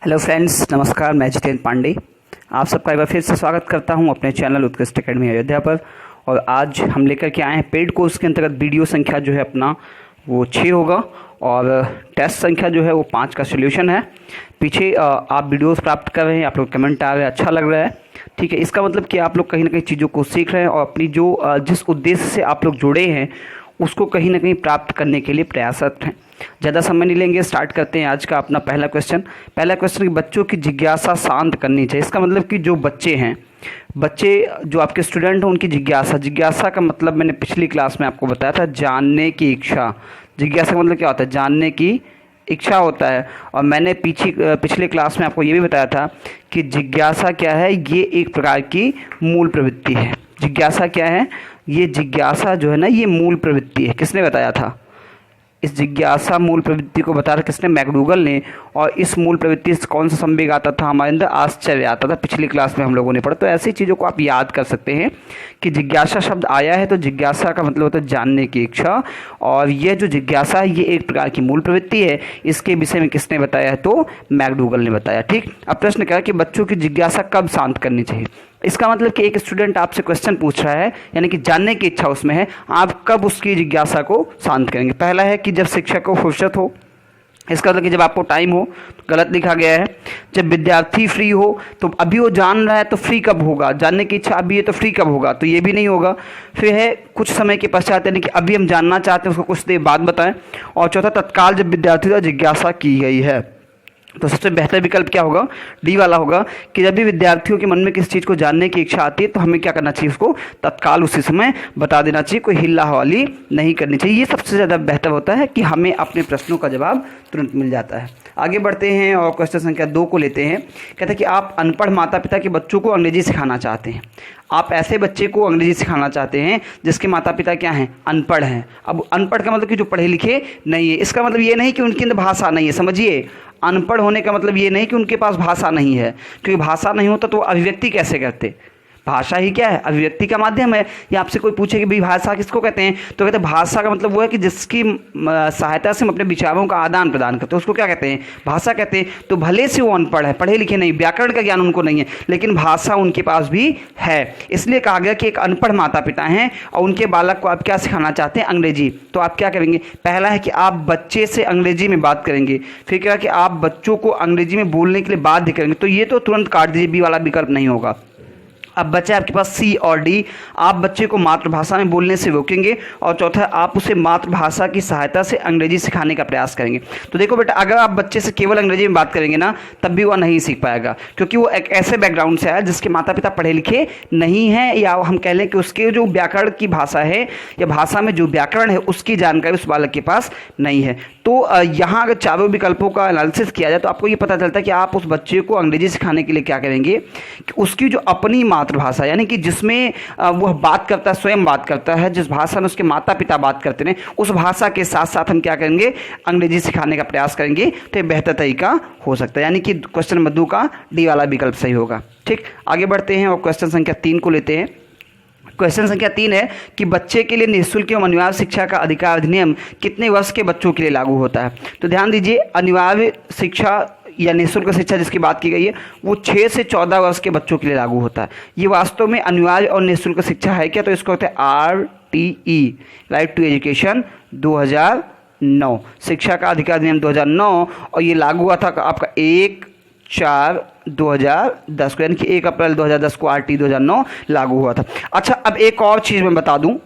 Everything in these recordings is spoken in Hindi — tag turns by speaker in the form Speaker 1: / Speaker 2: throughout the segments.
Speaker 1: हेलो फ्रेंड्स, नमस्कार। मैं जितेंद्र पांडे आप सबका एक बार फिर से स्वागत करता हूं अपने चैनल उत्कृष्ट एकेडमी अयोध्या पर। और आज हम लेकर के आए हैं पेड कोर्स के अंतर्गत वीडियो संख्या जो है अपना वो 6 होगा और टेस्ट संख्या जो है वो 5 का सोल्यूशन है। पीछे आप वीडियोस प्राप्त कर रहे हैं, आप लोग कमेंट आ रहे हैं, अच्छा लग रहा है। ठीक है, इसका मतलब कि आप लोग कहीं ना कहीं चीज़ों को सीख रहे हैं और अपनी जो जिस उद्देश्य से आप लोग जुड़े हैं उसको कहीं ना कहीं प्राप्त करने के लिए प्रयासरत हैं। ज़्यादा समय नहीं लेंगे, स्टार्ट करते हैं आज का अपना पहला क्वेश्चन कि बच्चों की जिज्ञासा शांत करनी चाहिए। इसका मतलब कि जो बच्चे हैं, जो आपके स्टूडेंट हैं, उनकी जिज्ञासा का मतलब मैंने पिछली क्लास में आपको बताया था, जानने की इच्छा। जिज्ञासा का मतलब क्या होता है? जानने की इच्छा होता है। और मैंने पिछले क्लास में आपको ये भी बताया था कि जिज्ञासा क्या है, ये एक प्रकार की मूल प्रवृत्ति है। जिज्ञासा क्या है? ये जिज्ञासा जो है ना, ये मूल प्रवृत्ति है। किसने बताया था? इस जिज्ञासा मूल प्रवृत्ति को बताया किसने? मैकडूगल ने। और इस मूल प्रवृत्ति से कौन सा संवेग आता था हमारे अंदर? आश्चर्य आता था। पिछली क्लास में हम लोगों ने पढ़ा। तो ऐसी चीज़ों को आप याद कर सकते हैं कि जिज्ञासा शब्द आया है तो जिज्ञासा का मतलब होता है जानने की इच्छा। और यह जो जिज्ञासा है ये एक प्रकार की मूल प्रवृत्ति है। इसके विषय में किसने बताया है? तो मैकडूगल ने बताया। ठीक, अब प्रश्न क्या है कि बच्चों की जिज्ञासा कब शांत करनी चाहिए। इसका मतलब कि एक स्टूडेंट आपसे क्वेश्चन पूछ रहा है, यानी कि जानने की इच्छा उसमें है, आप कब उसकी जिज्ञासा को शांत करेंगे? पहला है कि जब शिक्षक को फुर्सत हो। इसका मतलब कि जब आपको टाइम हो, तो गलत लिखा गया है। जब विद्यार्थी फ्री हो, तो अभी वो जान रहा है तो फ्री कब होगा? जानने की इच्छा अभी है तो फ्री कब होगा? तो ये भी नहीं होगा। फिर है कुछ समय के पश्चात, यानी कि अभी हम जानना चाहते हैं, उसको कुछ देर बाद बताएं। और चौथा, तत्काल जब विद्यार्थी द्वारा जिज्ञासा की गई है। तो सबसे बेहतर विकल्प क्या होगा? डी वाला होगा कि जब भी विद्यार्थियों के मन में किसी चीज़ को जानने की इच्छा आती है तो हमें क्या करना चाहिए? उसको तत्काल उसी समय बता देना चाहिए, कोई हिल्ला हवाली नहीं करनी चाहिए। ये सबसे ज़्यादा बेहतर होता है कि हमें अपने प्रश्नों का जवाब तुरंत मिल जाता है। आगे बढ़ते हैं और क्वेश्चन संख्या 2 को लेते हैं। कहते हैं कि आप अनपढ़ माता पिता के बच्चों को अंग्रेजी सिखाना चाहते हैं। आप ऐसे बच्चे को अंग्रेजी सिखाना चाहते हैं जिसके माता पिता क्या हैं? अनपढ़ हैं। अब अनपढ़ का मतलब कि जो पढ़े लिखे नहीं है। इसका मतलब ये नहीं कि उनके अंदर भाषा नहीं है, समझिए। अनपढ़ होने का मतलब ये नहीं कि उनके पास भाषा नहीं है, क्योंकि भाषा नहीं होता तो अभिव्यक्ति कैसे करते? भाषा ही क्या है? अभिव्यक्ति का माध्यम है। या आपसे कोई पूछे कि भाई भाषा किसको कहते हैं, तो कहते हैं भाषा का मतलब वो है कि जिसकी सहायता से हम अपने विचारों का आदान प्रदान करते हैं, उसको क्या कहते हैं? भाषा कहते हैं। तो भले से वो अनपढ़ है, पढ़े लिखे नहीं, व्याकरण का ज्ञान उनको नहीं है, लेकिन भाषा उनके पास भी है। इसलिए कहा गया कि एक अनपढ़ माता पिता हैं और उनके बालक को आप क्या सिखाना चाहते हैं? अंग्रेजी। तो आप क्या करेंगे? पहला है कि आप बच्चे से अंग्रेजी में बात करेंगे। फिर क्या कि आप बच्चों को अंग्रेजी में बोलने के लिए बाध्य करेंगे। तो ये तो तुरंत काट दीजिए, बी वाला विकल्प नहीं होगा। अब बच्चा आपके पास सी और डी, आप बच्चे को मातृभाषा में बोलने से रोकेंगे। और चौथा, आप उसे मातृभाषा की सहायता से अंग्रेजी सिखाने का प्रयास करेंगे। तो देखो बेटा, अगर आप बच्चे से केवल अंग्रेजी में बात करेंगे ना, तब भी वह नहीं सीख पाएगा, क्योंकि वो एक ऐसे बैकग्राउंड से आया जिसके माता पिता पढ़े लिखे नहीं हैं, या हम कह लें कि उसके जो व्याकरण की भाषा है या भाषा में जो व्याकरण है उसकी जानकारी उस बालक के पास नहीं है। तो यहाँ अगर चारों विकल्पों का एनालिसिस किया जाए तो आपको ये पता चलता है कि आप उस बच्चे को अंग्रेजी सिखाने के लिए क्या करेंगे कि उसकी जो अपनी मातृभाषा, यानी कि जिसमें वह बात करता है, स्वयं बात करता है, जिस भाषा में उसके माता पिता बात करते हैं, उस भाषा के साथ साथ हम क्या करेंगे? अंग्रेजी सिखाने का प्रयास करेंगे। तो एक बेहतर तरीका हो सकता है, यानी कि क्वेश्चन नंबर 2 का डी वाला विकल्प सही होगा। ठीक, आगे बढ़ते हैं और क्वेश्चन संख्या 3 को लेते हैं। क्वेश्चन संख्या 3 है कि बच्चे के लिए निःशुल्क एवं अनिवार्य शिक्षा का अधिकार अधिनियम कितने वर्ष के बच्चों के लिए लागू होता है? तो ध्यान दीजिए, अनिवार्य शिक्षा या निःशुल्क शिक्षा जिसकी बात की गई है वो 6 से 14 वर्ष के बच्चों के लिए लागू होता है। ये वास्तव में अनिवार्य और निःशुल्क शिक्षा है क्या? तो इसको कहते हैं RTE, राइट टू एजुकेशन 2009, शिक्षा का अधिकार अधिनियम 2009। और ये लागू हुआ था आपका 1/4/2010 को, यानी कि 1 अप्रैल 2010 को RTE 2009 लागू हुआ था। अच्छा, अब एक और चीज़ मैं बता दूं,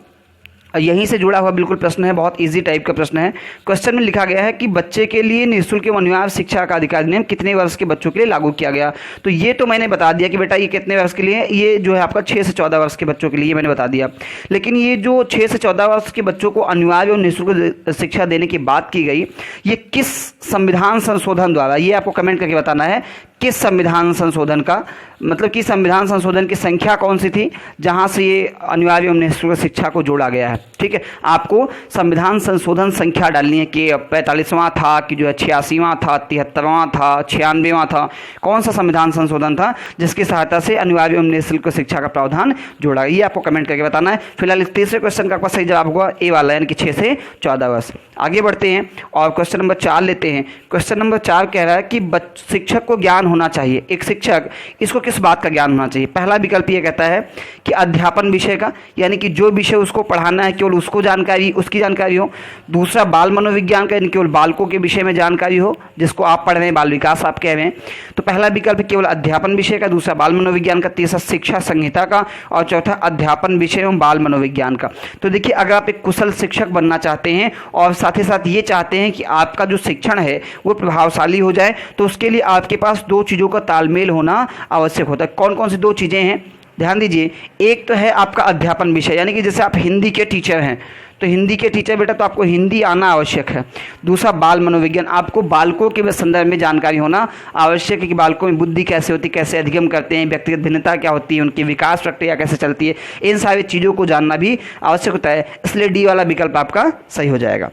Speaker 1: यहीं से जुड़ा हुआ बिल्कुल प्रश्न है, बहुत इजी टाइप का प्रश्न है। क्वेश्चन में लिखा गया है कि बच्चे के लिए निःशुल्क एवं अनिवार्य शिक्षा का अधिकार अधिनियम कितने वर्ष के बच्चों के लिए लागू किया गया? तो ये तो मैंने बता दिया कि बेटा ये कितने वर्ष के लिए, ये जो है आपका 6 से 14 वर्ष के बच्चों के लिए, मैंने बता दिया। लेकिन ये जो 6 से 14 वर्ष के बच्चों को अनिवार्य और निःशुल्क शिक्षा देने की बात की गई, ये किस संविधान संशोधन द्वारा, ये आपको कमेंट करके बताना है, किस संविधान संशोधन का, मतलब कि संविधान संशोधन की संख्या कौन सी थी जहां से ये अनिवार्य एवं निःशुल्क शिक्षा को जोड़ा गया है। ठीक है, आपको संविधान संशोधन संख्या डालनी है कि 45वां था कि जो है 86वां था, 73वां था, 96वां था, कौन सा संविधान संशोधन था जिसकी सहायता से अनिवार्य एवं निःशुल्क शिक्षा का प्रावधान जोड़ा गया, ये आपको कमेंट करके बताना है। फिलहाल इस तीसरे क्वेश्चन का आपका सही जवाब होगा ए वाला, यानी कि 6 से 14 वर्ष। आगे बढ़ते हैं और क्वेश्चन नंबर 4 लेते हैं। क्वेश्चन नंबर 4 कह रहा है कि शिक्षक को ज्ञान होना चाहिए। एक शिक्षक, इसको किस बात का ज्ञान होना चाहिए? पहला विकल्प ये कहता है कि अध्यापन विषय का, यानी कि जो विषय उसको पढ़ाना है केवल उसको जानकारी, उसकी जानकारी हो। दूसरा बाल मनोविज्ञान का, यानी केवल बालकों के विषय में जानकारी हो, जिसको आप पढ़ रहे हैं, बाल विकास आप कह रहे हैं। तो पहला विकल्प केवल अध्यापन विषय का, दूसरा बाल मनोविज्ञान का, तीसरा शिक्षा संहिता का और चौथा अध्यापन विषय एवं बाल मनोविज्ञान का। तो देखिए, अगर आप एक कुशल शिक्षक बनना चाहते हैं और साथ ही साथ ये चाहते हैं कि आपका जो शिक्षण है वो प्रभावशाली हो जाए, तो उसके लिए आपके पास दो चीज़ों का तालमेल होना आवश्यक होता है। कौन कौन सी दो चीज़ें हैं, ध्यान दीजिए। एक तो है आपका अध्यापन विषय, यानी कि जैसे आप हिंदी के टीचर हैं तो हिंदी के टीचर बेटा तो आपको हिंदी आना आवश्यक है। दूसरा बाल मनोविज्ञान, आपको बालकों के संदर्भ में जानकारी होना आवश्यक है कि बालकों में बुद्धि कैसे होती है, कैसे अधिगम करते हैं, व्यक्तिगत भिन्नता क्या होती है, उनकी विकास प्रक्रिया कैसे चलती है, इन सारी चीज़ों को जानना भी आवश्यक होता है। इसलिए डी वाला विकल्प आपका सही हो जाएगा।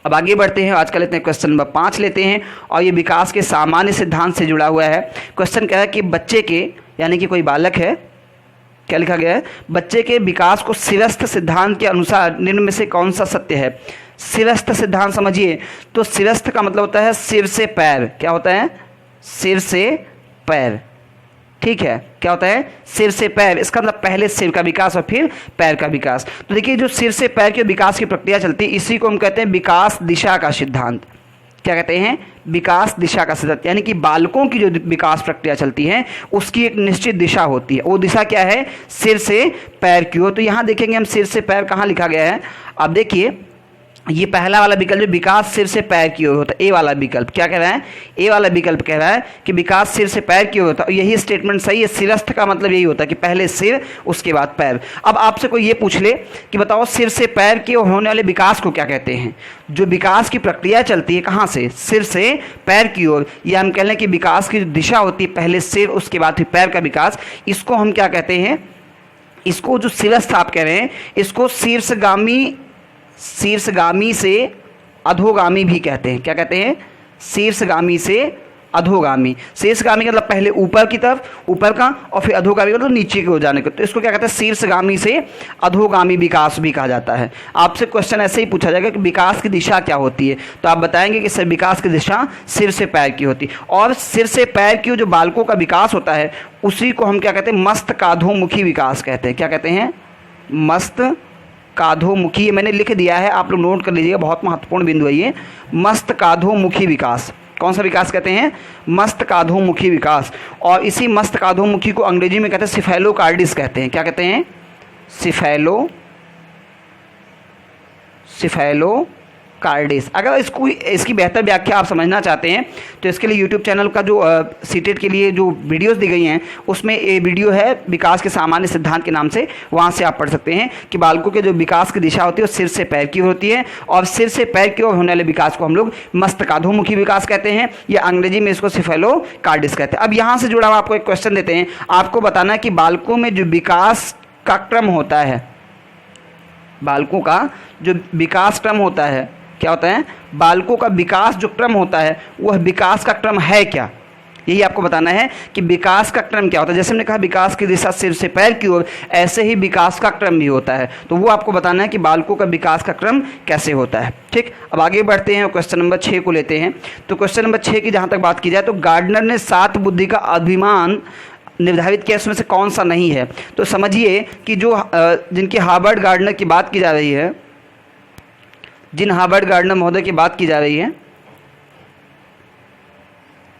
Speaker 1: अब आगे बढ़ते हैं, आज का लेते हैं क्वेश्चन नंबर 5 लेते हैं और ये विकास के सामान्य सिद्धांत से जुड़ा हुआ है। क्वेश्चन कह रहा है कि बच्चे के, यानी कि कोई बालक है, क्या लिखा गया है, बच्चे के विकास को सिरस्थ सिद्धांत के अनुसार निम्न में से कौन सा सत्य है। सिरस्थ सिद्धांत समझिए, तो सिरस्थ का मतलब होता है सिर से पैर। क्या होता है? सिर से पैर। ठीक है, क्या होता है? सिर से पैर, इसका मतलब पहले सिर का विकास और फिर पैर का विकास। तो देखिए, जो सिर से पैर के विकास की प्रक्रिया चलती है, इसी को हम कहते हैं विकास दिशा का सिद्धांत। क्या कहते हैं? विकास दिशा का सिद्धांत, यानी कि बालकों की जो विकास प्रक्रिया चलती है उसकी एक निश्चित दिशा होती है। वो दिशा क्या है? सिर से पैर की ओर। तो यहाँ देखेंगे हम सिर से पैर कहाँ लिखा गया है। अब देखिए, ये पहला वाला विकल्प जो विकास सिर से पैर की ओर होता है, ए वाला विकल्प क्या कह रहा है? ए वाला विकल्प कह रहा है कि विकास सिर से पैर की ओर होता है। यही स्टेटमेंट सही है। सिरस्थ का मतलब यही होता है कि पहले सिर उसके बाद पैर। अब आपसे कोई ये पूछ ले कि बताओ सिर से पैर की ओर होने वाले विकास को क्या कहते हैं? जो विकास की प्रक्रिया चलती है कहाँ से? सिर से पैर की ओर, या हम कह लें कि विकास की जो दिशा होती है पहले सिर उसके बाद फिर पैर का विकास, इसको हम क्या कहते हैं? इसको जो सिरस्थ आप कह रहे हैं, इसको शीर्षगामी से अधोगामी भी कहते हैं। क्या कहते हैं? शीर्षगामी से अधोगामी। शीर्षगामी का मतलब पहले ऊपर की तरफ, ऊपर का, और फिर अधोगामी मतलब नीचे की ओर जाने को। तो इसको क्या कहते हैं? शीर्षगामी से अधोगामी विकास भी कहा जाता है। आपसे क्वेश्चन ऐसे ही पूछा जाएगा कि विकास की दिशा क्या होती है, तो आप बताएंगे कि विकास की दिशा सिर से पैर की होती है। और सिर से पैर की जो बालकों का विकास होता है उसी को हम क्या कहते हैं? मस्तकाधोमुखी विकास कहते हैं। क्या कहते हैं? मस्तकाधोमुखी। मैंने लिख दिया है, आप लोग नोट कर लीजिएगा, बहुत महत्वपूर्ण बिंदु है ये। मस्तकाधोमुखी विकास, कौन सा विकास कहते हैं? मस्तकाधोमुखी विकास। और इसी मस्तकाधोमुखी को अंग्रेजी में कहते हैं सिफेलोकार्डिस कहते हैं। क्या कहते हैं? सिफेलोकार्डिस। अगर इसकी बेहतर व्याख्या आप समझना चाहते हैं तो इसके लिए यूट्यूब चैनल का जो सीटेट के लिए जो वीडियोस दी गई हैं उसमें ये वीडियो है विकास के सामान्य सिद्धांत के नाम से, वहाँ से आप पढ़ सकते हैं कि बालकों के जो विकास की दिशा होती है वो सिर से पैर की होती है, और सिर से पैर की ओर होने वाले विकास को हम लोग मस्तकाधोमुखी विकास कहते हैं, या अंग्रेजी में इसको सिफेलोकार्डिस कहते हैं। अब यहाँ से जुड़ा हुआ आपको एक क्वेश्चन देते हैं, आपको बताना है कि बालकों में जो विकास का क्रम होता है, बालकों का जो विकास क्रम होता है, क्या होता है? बालकों का विकास जो क्रम होता है वह विकास का क्रम है क्या? यही आपको बताना है कि विकास का क्रम क्या होता है। जैसे हमने कहा विकास की दिशा सिर से पैर की ओर, ऐसे ही विकास का क्रम भी होता है। तो वो आपको बताना है कि बालकों का विकास का क्रम कैसे होता है। ठीक, अब आगे बढ़ते हैं और क्वेश्चन नंबर 6 को लेते हैं। तो क्वेश्चन नंबर 6 की जहाँ तक बात की जाए तो गार्डनर ने 7 बुद्धि का अभिमान निर्धारित किया, उसमें से कौन सा नहीं है? तो समझिए कि जो जिनकी हार्वर्ड गार्डनर की बात की जा रही है, जिन हार्वर्ड गार्डनर महोदय की बात की जा रही है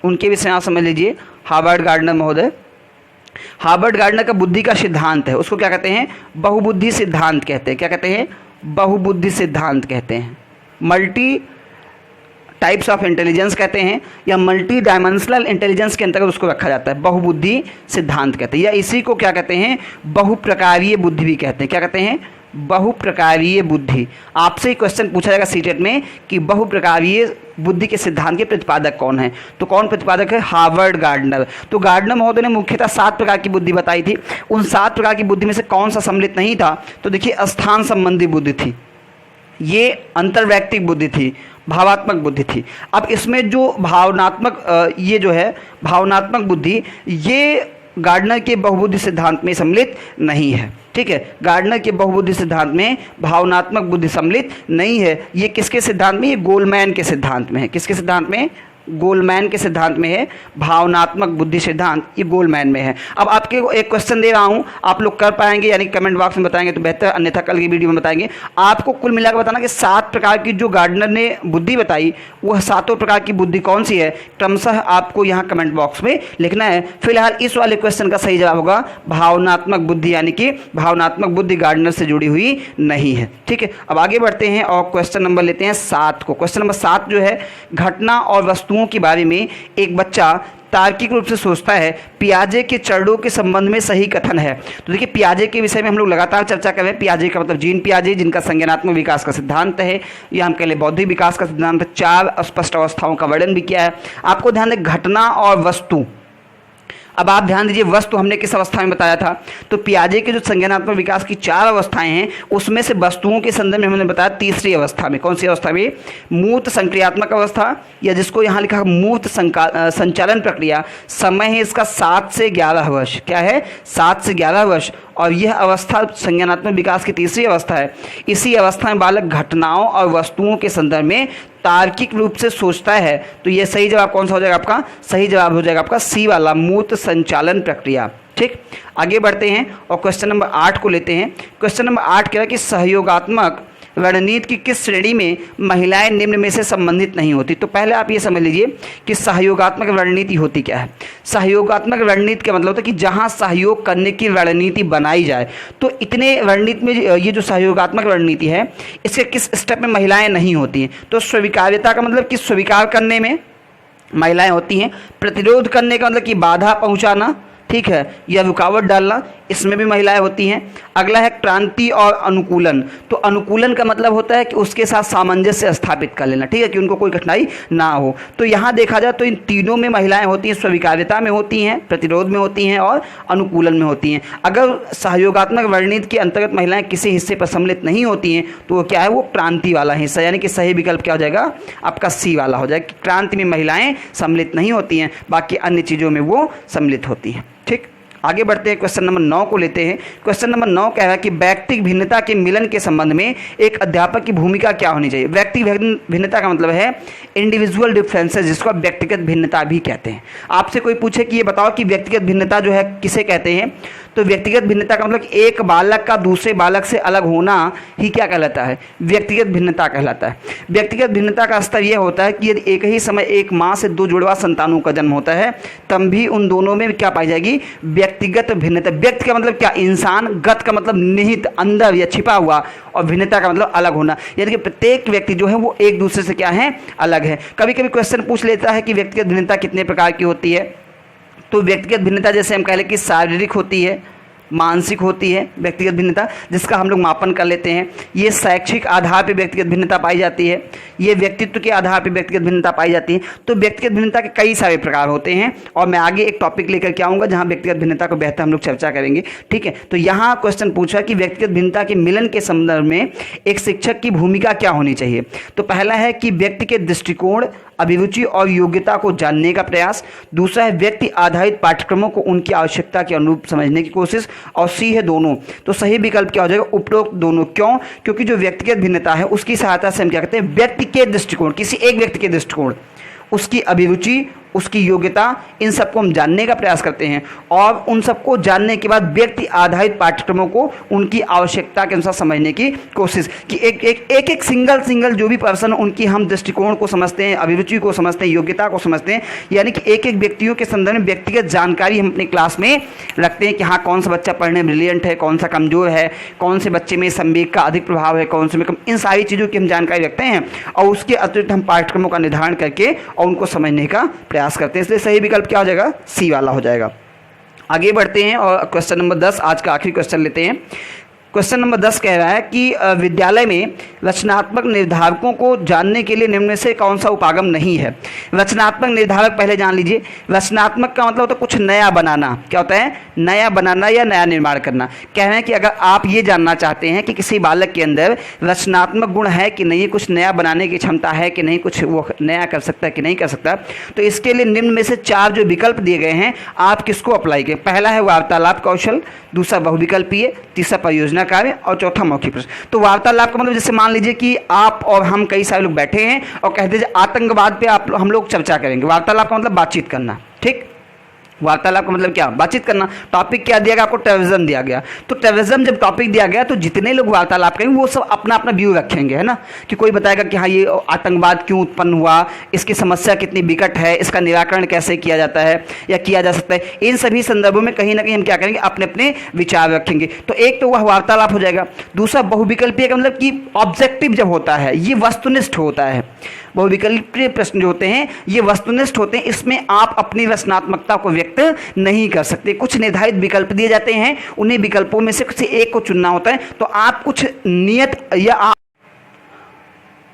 Speaker 1: उनके विषय आप समझ लीजिए। हार्वर्ड गार्डनर महोदय, हार्वर्ड गार्डनर का बुद्धि का सिद्धांत है, उसको क्या कहते हैं? बहुबुद्धि सिद्धांत कहते हैं। क्या कहते हैं? बहुबुद्धि सिद्धांत कहते हैं। मल्टी टाइप्स ऑफ इंटेलिजेंस कहते हैं, या मल्टी डायमेंशनल इंटेलिजेंस के अंतर्गत उसको रखा जाता है। बहुबुद्धि सिद्धांत कहते हैं, या इसी को क्या कहते हैं? बहुप्रकारीय बुद्धि भी कहते हैं। क्या कहते हैं? बहुप्रकारीय बुद्धि। आपसे क्वेश्चन पूछा जाएगा सीटेट में कि बहुप्रकारीय बुद्धि के सिद्धांत के प्रतिपादक कौन है। तो कौन प्रतिपादक है? Harvard gardener. तो गार्डनर महोदय ने मुख्यतः 7 प्रकार की बुद्धि बताई थी। उन 7 प्रकार की बुद्धि में से कौन सा सम्मिलित नहीं था? तो देखिए, स्थान संबंधी बुद्धि थी, ये अंतर्वैयक्तिक बुद्धि थी, भावात्मक बुद्धि थी। अब इसमें जो भावनात्मक ये जो है भावनात्मक बुद्धि, ये गार्डनर के बहुबुद्धि सिद्धांत में सम्मिलित नहीं है। ठीक है, गार्डनर के बहुबुद्धि सिद्धांत में भावनात्मक बुद्धि सम्मिलित नहीं है। ये किसके सिद्धांत में? ये गोलमैन के सिद्धांत में है। किसके सिद्धांत में? गोलमैन के सिद्धांत में है। भावनात्मक बुद्धि सिद्धांत ये गोलमैन में है। अब आपके एक क्वेश्चन दे रहा हूँ, आप लोग कर पाएंगे यानी कमेंट बॉक्स में बताएंगे तो बेहतर, अन्यथा कल की वीडियो में बताएंगे। आपको कुल मिलाकर बताना कि 7 प्रकार की जो गार्डनर ने बुद्धि बताई वह 7 प्रकार की बुद्धि कौन सी है, क्रमशः आपको यहाँ कमेंट बॉक्स में लिखना है। फिलहाल इस वाले क्वेश्चन का सही जवाब होगा भावनात्मक बुद्धि, यानी कि भावनात्मक बुद्धि गार्डनर से जुड़ी हुई नहीं है। ठीक है, अब आगे बढ़ते हैं और क्वेश्चन नंबर लेते हैं 7 को। क्वेश्चन नंबर 7 जो है, घटना और वस्तुओं के बारे में एक बच्चा तार्किक रूप से सोचता है, पियाजे के चरणों के संबंध में सही कथन है। तो देखिए, पियाजे के विषय में हम लोग लगातार चर्चा कर रहे हैं। पियाजे का मतलब जीन पियाजे, जिनका संज्ञानात्मक विकास का सिद्धांत है, या हम कह लें बौद्धिक विकास का सिद्धांत। 4 स्पष्ट अवस्थाओं का वर्णन भी किया है। आपको ध्यान दें, घटना और वस्तु। अब आप ध्यान दीजिए, वस्तु हमने किस अवस्था में बताया था? तो पियाजे के जो संज्ञानात्मक विकास की 4 अवस्थाएं हैं, उसमें से वस्तुओं के संदर्भ में हमने बताया तीसरी अवस्था में। कौन सी अवस्था में? मूर्त संक्रियात्मक अवस्था, या जिसको यहाँ लिखा है मूर्त संचालन प्रक्रिया। समय है इसका 7 से 11 वर्ष। क्या है? 7 से 11 वर्ष। और यह अवस्था संज्ञानात्मक विकास की तीसरी अवस्था है। इसी अवस्था में बालक घटनाओं और वस्तुओं के संदर्भ में तार्किक रूप से सोचता है। तो यह सही जवाब कौन सा हो जाएगा आपका? सही जवाब हो जाएगा आपका सी वाला, मूर्त संचालन प्रक्रिया। ठीक, आगे बढ़ते हैं और क्वेश्चन नंबर 8 को लेते हैं। क्वेश्चन नंबर 8 कह रहा है कि सहयोगात्मक रणनीति की किस श्रेणी में महिलाएं निम्न में से संबंधित नहीं होती। तो पहले आप ये समझ लीजिए कि सहयोगात्मक रणनीति होती क्या है। सहयोगात्मक रणनीति का मतलब होता है कि जहां सहयोग करने की रणनीति बनाई जाए। तो इतने रणनीति में ये जो सहयोगात्मक रणनीति है, इसके किस स्टेप में महिलाएं नहीं होती हैं? तो स्वीकार्यता का मतलब कि स्वीकार करने में महिलाएं होती हैं। प्रतिरोध करने का मतलब कि बाधा पहुंचाना, ठीक है, या रुकावट डालना, इसमें भी महिलाएं होती हैं। अगला है क्रांति और अनुकूलन। तो अनुकूलन का मतलब होता है कि उसके साथ सामंजस्य स्थापित कर लेना, ठीक है, कि उनको कोई कठिनाई ना हो। तो यहाँ देखा जाए तो इन तीनों में महिलाएं होती हैं। स्वीकार्यता में होती हैं, प्रतिरोध में होती हैं और अनुकूलन में होती हैं। अगर सहयोगात्मक रणनीति के अंतर्गत महिलाएं किसी हिस्से पर सम्मिलित नहीं होती हैं तो वो क्या है? वो क्रांति वाला हिस्सा, यानी कि सही विकल्प क्या हो जाएगा? आपका सी वाला हो जाएगा। क्रांति में महिलाएं सम्मिलित नहीं होती हैं, बाकी अन्य चीज़ों में वो सम्मिलित होती हैं। ठीक, आगे बढ़ते हैं, क्वेश्चन नंबर 9 को लेते हैं। क्वेश्चन नंबर 9 कह रहा है कि व्यक्तिगत भिन्नता के मिलन के संबंध में एक अध्यापक की भूमिका क्या होनी चाहिए। व्यक्तिगत भिन्नता का मतलब है इंडिविजुअल डिफरेंसेस, जिसको आप व्यक्तिगत भिन्नता भी कहते हैं। आपसे कोई पूछे कि ये बताओ कि व्यक्तिगत भिन्नता जो है किसे कहते हैं, तो व्यक्तिगत भिन्नता का मतलब एक बालक का दूसरे बालक से अलग होना ही क्या कहलाता है? व्यक्तिगत भिन्नता कहलाता है। व्यक्तिगत भिन्नता का स्तर यह होता है कि यदि एक ही समय एक माँ से 2 जुड़वा संतानों का जन्म होता है, तब भी उन दोनों में क्या पाई जाएगी? व्यक्तिगत भिन्नता। व्यक्ति का मतलब क्या? इंसान। गत का मतलब निहित, अंदर या छिपा हुआ, और भिन्नता का मतलब अलग होना, यानी कि प्रत्येक व्यक्ति जो है वो एक दूसरे से क्या है? अलग है। कभी कभी क्वेश्चन पूछ लेता है कि व्यक्तिगत भिन्नता कितने प्रकार की होती है। तो व्यक्तिगत भिन्नता जैसे हम कह लें कि शारीरिक होती है, मानसिक होती है व्यक्तिगत भिन्नता, जिसका हम लोग मापन कर लेते हैं। ये शैक्षिक आधार पर व्यक्तिगत भिन्नता पाई जाती है। ये व्यक्तित्व के आधार पर व्यक्तिगत भिन्नता पाई जाती है। तो व्यक्तिगत भिन्नता के कई सारे प्रकार होते हैं और मैं आगे एक टॉपिक लेकर के आऊँगा जहाँ व्यक्तिगत भिन्नता को बेहतर हम लोग चर्चा करेंगे। ठीक है, तो यहाँ क्वेश्चन पूछा कि व्यक्तिगत भिन्नता के मिलन के संदर्भ में एक शिक्षक की भूमिका क्या होनी चाहिए। तो पहला है कि व्यक्ति के दृष्टिकोण, अभिरुचि और योग्यता को जानने का प्रयास। दूसरा है व्यक्ति आधारित पाठ्यक्रमों को उनकी आवश्यकता के अनुरूप समझने की कोशिश। और सी है दोनों। तो सही विकल्प क्या हो जाएगा? उपरोक्त दोनों। क्यों? क्योंकि जो व्यक्तिगत भिन्नता है उसकी सहायता से हम क्या कहते हैं? व्यक्ति के दृष्टिकोण, किसी एक व्यक्ति के दृष्टिकोण, उसकी अभिरुचि, उसकी योग्यता, इन सबको हम जानने का प्रयास करते हैं। और उन सबको जानने के बाद व्यक्ति आधारित पाठ्यक्रमों को उनकी आवश्यकता के अनुसार समझने की कोशिश, कि एक सिंगल जो भी पर्सन, उनकी हम दृष्टिकोण को समझते हैं, अभिरुचि को समझते हैं, योग्यता को समझते हैं। यानी कि एक व्यक्तियों के संदर्भ में व्यक्तिगत जानकारी हम अपनी क्लास में रखते हैं कि हाँ, कौन सा बच्चा पढ़ने में ब्रिलियंट है, कौन सा कमज़ोर है, कौन से बच्चे में संवेग का अधिक प्रभाव है, कौन से में कम। इन सारी चीज़ों की हम जानकारी रखते हैं और उसके अतिरिक्त हम पाठ्यक्रमों का निर्धारण करके और उनको समझने का प्रयास करते हैं। इसलिए सही विकल्प क्या हो जाएगा? सी वाला हो जाएगा। आगे बढ़ते हैं और क्वेश्चन नंबर 10, आज का आखिरी क्वेश्चन लेते हैं। क्वेश्चन नंबर 10 कह रहा है कि विद्यालय में रचनात्मक निर्धारकों को जानने के लिए निम्न में से कौन सा उपागम नहीं है। रचनात्मक निर्धारक पहले जान लीजिए। रचनात्मक का मतलब होता है कुछ नया बनाना। क्या होता है? नया बनाना या नया निर्माण करना। कह रहे हैं कि अगर आप ये जानना चाहते हैं कि किसी बालक के अंदर रचनात्मक गुण है कि नहीं, कुछ नया बनाने की क्षमता है कि नहीं, कुछ वो नया कर सकता है कि नहीं कर सकता, तो इसके लिए निम्न में से 4 जो विकल्प दिए गए हैं आप किसको अप्लाई करें। पहला है वार्तालाप कौशल, दूसरा बहुविकल्पीय, तीसरा परियोजना कार्य और चौथा मौखिक प्रश्न। तो वार्तालाप का मतलब जैसे मान लीजिए कि आप और हम कई सारे लोग बैठे हैं और कहते हैं आतंकवाद पे हम लोग चर्चा करेंगे। वार्तालाप का मतलब बातचीत करना। ठीक, वार्तालाप का मतलब क्या? बातचीत करना। टॉपिक क्या दिया गया आपको? टेररिज्म दिया गया। तो टेररिज्म जब टॉपिक दिया गया तो जितने लोग वार्तालाप करेंगे वो सब अपना अपना व्यू रखेंगे, है ना, कि कोई बताएगा कि हाँ ये आतंकवाद क्यों उत्पन्न हुआ, इसकी समस्या कितनी विकट है, इसका निराकरण कैसे किया जाता है या किया जा सकता है। इन सभी संदर्भों में कहीं ना कहीं हम क्या करेंगे? अपने अपने विचार रखेंगे। तो एक तो वह वार्तालाप हो जाएगा। दूसरा बहुविकल्पीय का मतलब कि ऑब्जेक्टिव जब होता है ये वस्तुनिष्ठ होता है। बहुविकल्पीय प्रश्न जो होते हैं ये वस्तुनिष्ठ होते हैं। इसमें आप अपनी रचनात्मकता को व्यक्त नहीं कर सकते। कुछ निर्धारित विकल्प दिए जाते हैं, उन्हीं विकल्पों में से किसी एक को चुनना होता है। तो आप कुछ नियत या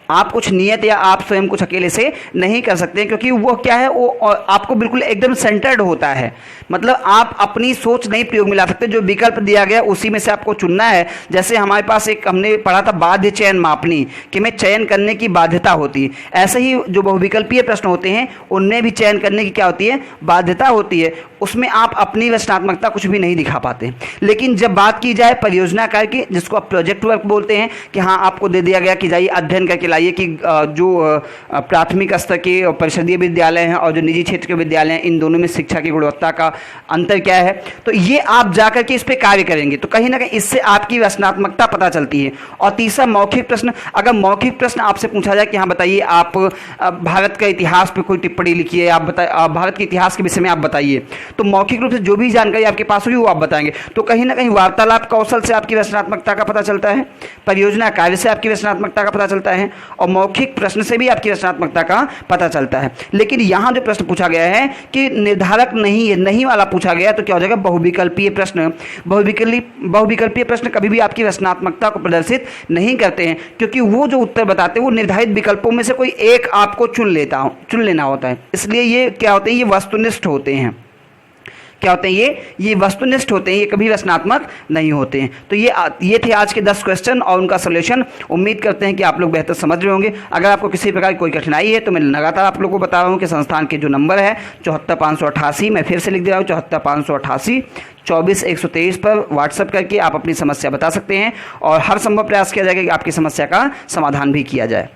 Speaker 1: आप स्वयं कुछ अकेले से नहीं कर सकते, क्योंकि वो क्या है, वो आपको बिल्कुल एकदम सेंटर्ड होता है। मतलब आप अपनी सोच नहीं प्रयोग में ला सकते। जो विकल्प दिया गया उसी में से आपको चुनना है। जैसे हमारे पास एक हमने पढ़ा था बाध्य चयन मापनी, कि में चयन करने की बाध्यता होती है। ऐसे ही जो बहुविकल्पीय प्रश्न होते हैं उनमें भी चयन करने की क्या होती है? बाध्यता होती है। उसमें आप अपनी रचनात्मकता कुछ भी नहीं दिखा पाते। लेकिन जब बात की जाए परियोजना कार्य की, जिसको आप प्रोजेक्ट वर्क बोलते हैं, कि हाँ आपको दे दिया गया कि जाइए अध्ययन करके लाइए कि जो प्राथमिक स्तर के और परिषदीय विद्यालय हैं और जो निजी क्षेत्र के विद्यालय हैं, इन दोनों में शिक्षा की गुणवत्ता का अंतर क्या है, तो ये आप जाकर के इस पर कार्य करेंगे। तो कहीं ना कहीं इससे आपकी रचनात्मकता पता चलती है। और तीसरा मौखिक प्रश्न। अगर मौखिक प्रश्न आपसे पूछा जाए कि हाँ बताइए आप भारत का इतिहास पे कोई टिप्पणी लिखिए, आप बताइए भारत के इतिहास के विषय में आप बताइए, तो मौखिक रूप से जो भी जानकारी आपके पास होगी वो आप बताएंगे। तो कहीं ना कहीं वार्तालाप कौशल से आपकी रचनात्मकता का पता चलता है, परियोजना कार्य से आपकी रचनात्मकता का पता चलता है और मौखिक प्रश्न से भी आपकी रचनात्मकता का पता चलता है। लेकिन यहाँ जो प्रश्न पूछा गया है कि निर्धारक नहीं है, नहीं वाला पूछा गया, तो क्या हो जाएगा? बहुविकल्पीय प्रश्न। बहुविकल्पीय प्रश्न कभी भी आपकी रचनात्मकता को प्रदर्शित नहीं करते हैं, क्योंकि वो जो उत्तर बताते हैं वो निर्धारित विकल्पों में से कोई एक आपको चुन लेना होता है। इसलिए ये क्या होते हैं? ये वस्तुनिष्ठ होते हैं। क्या होते हैं? ये वस्तुनिष्ठ होते हैं, ये कभी रचनात्मक नहीं होते हैं। तो ये थे आज के 10 क्वेश्चन और उनका सॉल्यूशन। उम्मीद करते हैं कि आप लोग बेहतर समझ रहे होंगे। अगर आपको किसी प्रकार की कोई कठिनाई है तो मैं लगातार आप लोगों को बता रहा हूँ कि संस्थान के जो नंबर है 74588, मैं फिर से लिख दे रहा हूँ 74588 24 123 पर व्हाट्सएप करके आप अपनी समस्या बता सकते हैं और हर संभव प्रयास किया जाएगा कि आपकी समस्या का समाधान भी किया जाए।